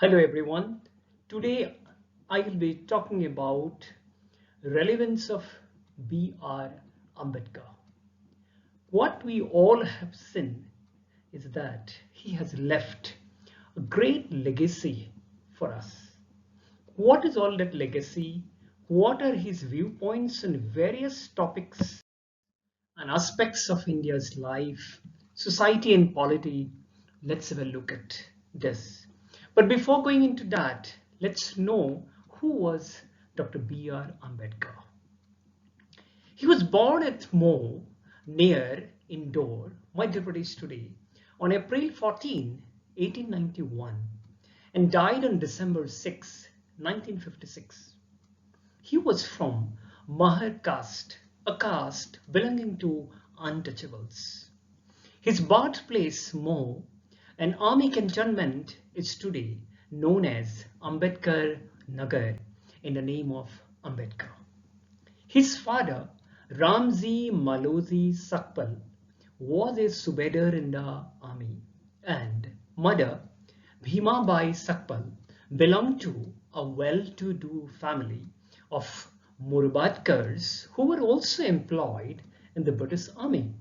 Hello everyone. Today I will be talking about relevance of B.R. Ambedkar. What we all have seen is that he has left a great legacy for us. What is all that legacy? What are his viewpoints on various topics and aspects of India's life, society and polity? Let's have a look at this. But before going into that, let's know who was Dr. B.R. Ambedkar. He was born at Mo near Indore, Madhya Pradesh today, on April 14, 1891, and died on December 6, 1956. He was from Mahar caste, a caste belonging to untouchables. His birthplace, Mo, an army cantonment, is today known as Ambedkar Nagar in the name of Ambedkar. His father, Ramji Maloji Sakpal, was a subedar in the army, and mother, Bhimabai Sakpal, belonged to a well-to-do family of Murabadkars who were also employed in the British Army.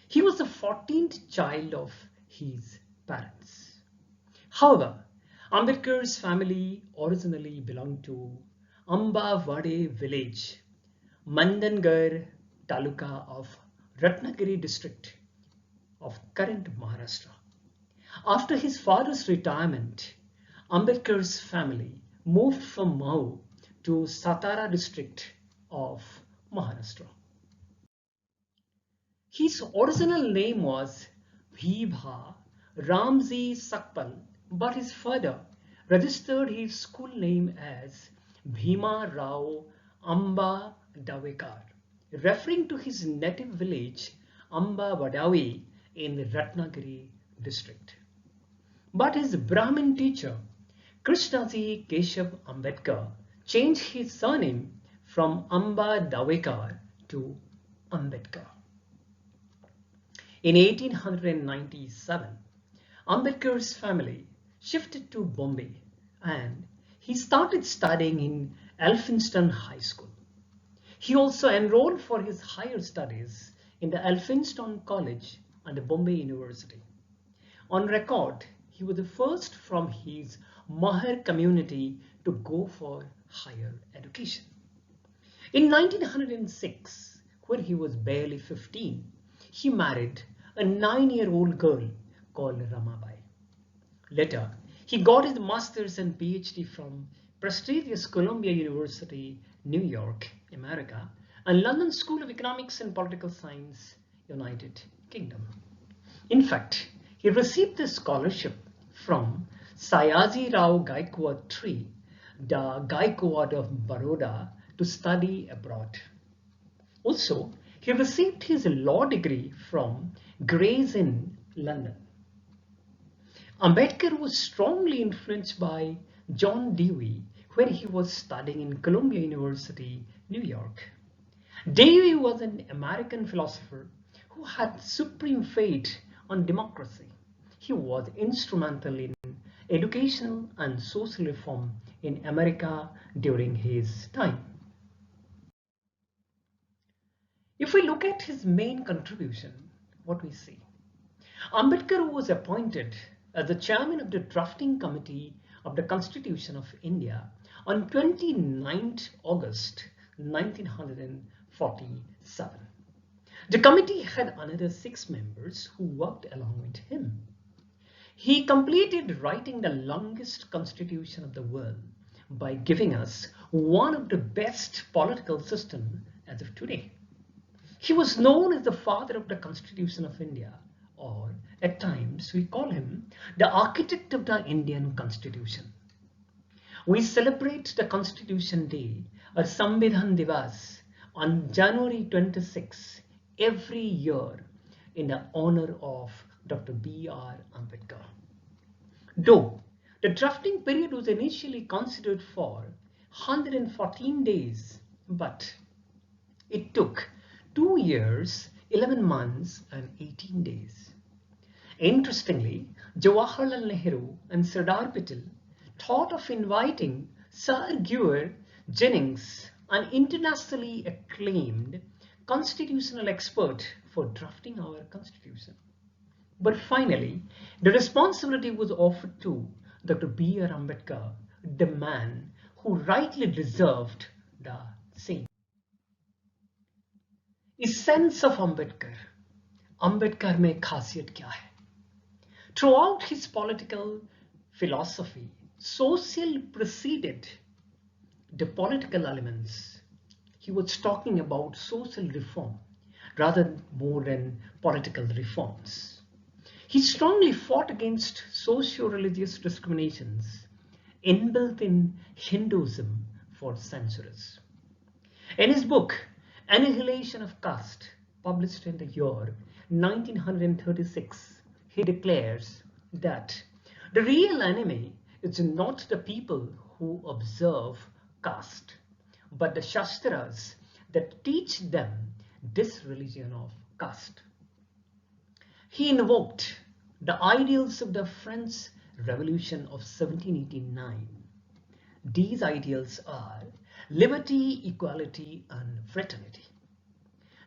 He was the 14th child of his parents. However, Ambedkar's family originally belonged to Ambavade village, Mandangarh Taluka of Ratnagiri district of current Maharashtra. After his father's retirement, Ambedkar's family moved from Mau to Satara district of Maharashtra. His original name was Vibha Ramji Sakpal, but his father registered his school name as Bhima Rao Amba Davekar, referring to his native village Amba Vadavi in the Ratnagiri district. But his Brahmin teacher, Krishnaji Keshav Ambedkar, changed his surname from Amba Davekar to Ambedkar. In 1897, Ambedkar's family shifted to Bombay and he started studying in Elphinstone High School. He also enrolled for his higher studies in the Elphinstone College and the Bombay University. On record, he was the first from his Mahar community to go for higher education. In 1906, when he was barely 15, he married a 9-year-old girl called Ramabai. Later, he got his master's and PhD from prestigious Columbia University, New York, America, and London School of Economics and Political Science, United Kingdom. In fact, he received a scholarship from Sayaji Rao Gaikwad III, the Gaikwad of Baroda, to study abroad. Also, he received his law degree from Gray's Inn, London. Ambedkar was strongly influenced by John Dewey when he was studying in Columbia University, New York. Dewey was an American philosopher who had supreme faith on democracy. He was instrumental in educational and social reform in America during his time. If we look at his main contribution, what we see, Ambedkar was appointed as the chairman of the drafting committee of the Constitution of India on 29th August 1947. The committee had another 6 members who worked along with him. He completed writing the longest constitution of the world by giving us one of the best political systems as of today. He was known as the father of the Constitution of India, or at times we call him the architect of the Indian Constitution. We celebrate the Constitution Day or Sambidhan Divas on January 26 every year in the honor of Dr. B.R. Ambedkar. Though the drafting period was initially considered for 114 days, but it took 2 years, 11 months and 18 days. Interestingly, Jawaharlal Nehru and Sardar Patel thought of inviting Sir Guer Jennings, an internationally acclaimed constitutional expert, for drafting our constitution. But finally, the responsibility was offered to Dr. B.R. Ambedkar, the man who rightly deserved the same. Essence of Ambedkar. Ambedkar में खासियत क्या है? Throughout his political philosophy, social preceded the political elements. He was talking about social reform rather more than political reforms. He strongly fought against socio-religious discriminations inbuilt in Hinduism for centuries. In his book, Annihilation of Caste, published in the year 1936, he declares that the real enemy is not the people who observe caste, but the Shastras that teach them this religion of caste. He invoked the ideals of the French Revolution of 1789. These ideals are liberty, equality, and fraternity.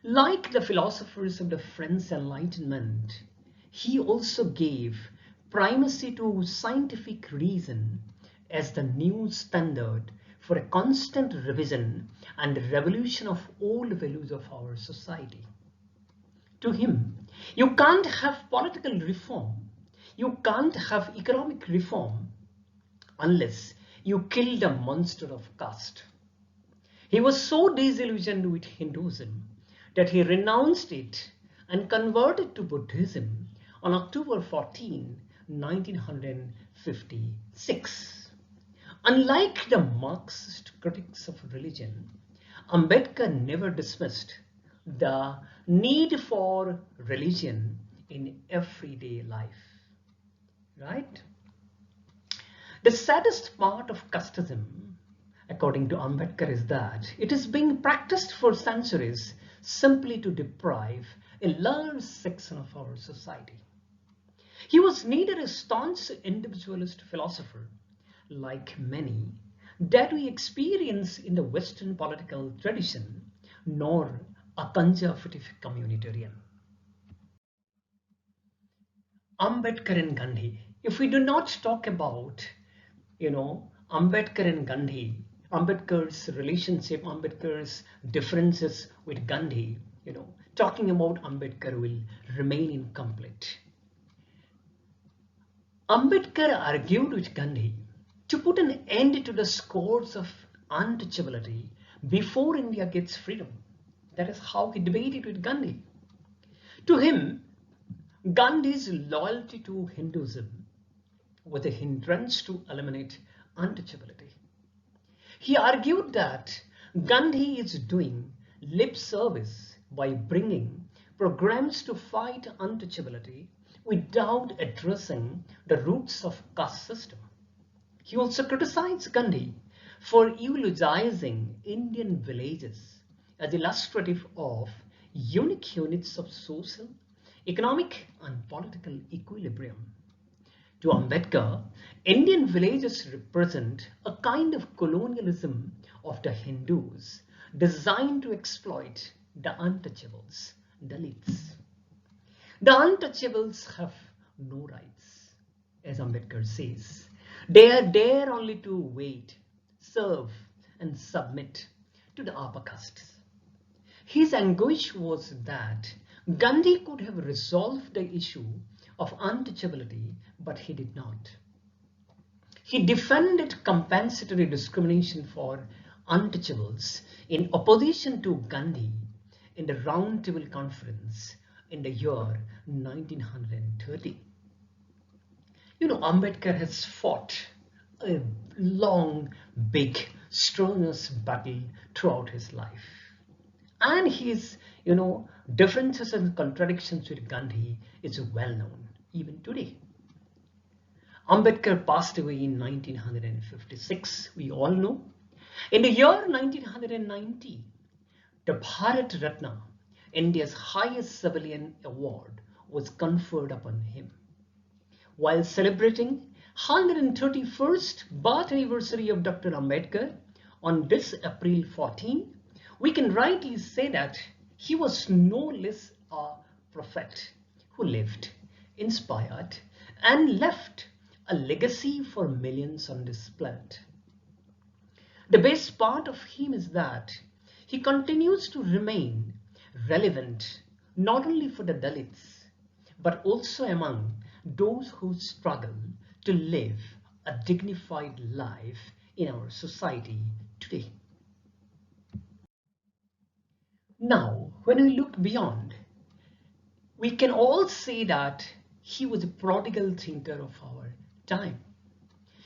Like the philosophers of the French Enlightenment, he also gave primacy to scientific reason as the new standard for a constant revision and revolution of old values of our society. To him, you can't have political reform, you can't have economic reform unless you kill the monster of caste. He was so disillusioned with Hinduism that he renounced it and converted to Buddhism on October 14, 1956. Unlike the Marxist critics of religion, Ambedkar never dismissed the need for religion in everyday life, right? The saddest part of casteism, according to Ambedkar, is that it is being practiced for centuries simply to deprive a large section of our society. He was neither a staunch individualist philosopher, like many that we experience in the Western political tradition, nor a conservative communitarian. Ambedkar and Gandhi. If we do not talk about, Ambedkar and Gandhi, Ambedkar's relationship, Ambedkar's differences with Gandhi, talking about Ambedkar will remain incomplete. Ambedkar argued with Gandhi to put an end to the scores of untouchability before India gets freedom. That is how he debated with Gandhi. To him, Gandhi's loyalty to Hinduism was a hindrance to eliminate untouchability. He argued that Gandhi is doing lip service by bringing programs to fight untouchability without addressing the roots of caste system. He also criticized Gandhi for eulogizing Indian villages as illustrative of unique units of social, economic, and political equilibrium. To Ambedkar, Indian villages represent a kind of colonialism of the Hindus designed to exploit the untouchables, Dalits. The untouchables have no rights, as Ambedkar says. They are there only to wait, serve, and submit to the upper castes. His anguish was that Gandhi could have resolved the issue of untouchability, but he did not. He defended compensatory discrimination for untouchables in opposition to Gandhi in the Round Table Conference in the year 1930. Ambedkar has fought a long, big, strenuous battle throughout his life. And his, differences and contradictions with Gandhi is well known even today. Ambedkar passed away in 1956, we all know. In the year 1990, the Bharat Ratna, India's highest civilian award, was conferred upon him. While celebrating 131st birth anniversary of Dr. Ambedkar on this April 14, we can rightly say that he was no less a prophet who lived, inspired, and left a legacy for millions on this planet. The best part of him is that he continues to remain relevant not only for the Dalits but also among those who struggle to live a dignified life in our society today. Now, when we look beyond, we can all say that he was a prodigal thinker of our time.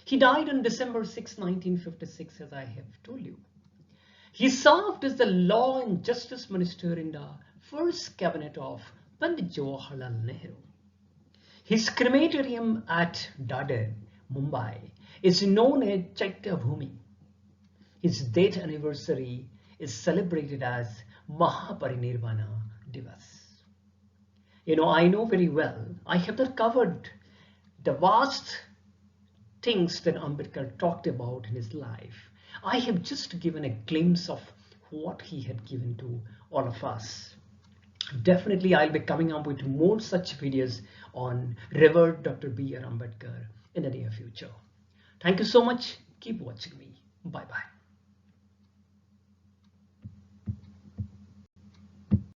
He died on December 6, 1956, as I have told you. He served as the Law and Justice Minister in the first cabinet of Pandit Jawaharlal Nehru. His crematorium at Dadar, Mumbai, is known as Chaitya Bhumi. His death anniversary is celebrated as Mahaparinirvana Divas. I know very well, I have not covered the vast things that Ambedkar talked about in his life. I have just given a glimpse of what he had given to all of us. Definitely, I'll be coming up with more such videos on Revered Dr. B.R. Ambedkar in the near future. Thank you so much. Keep watching me. Bye-bye.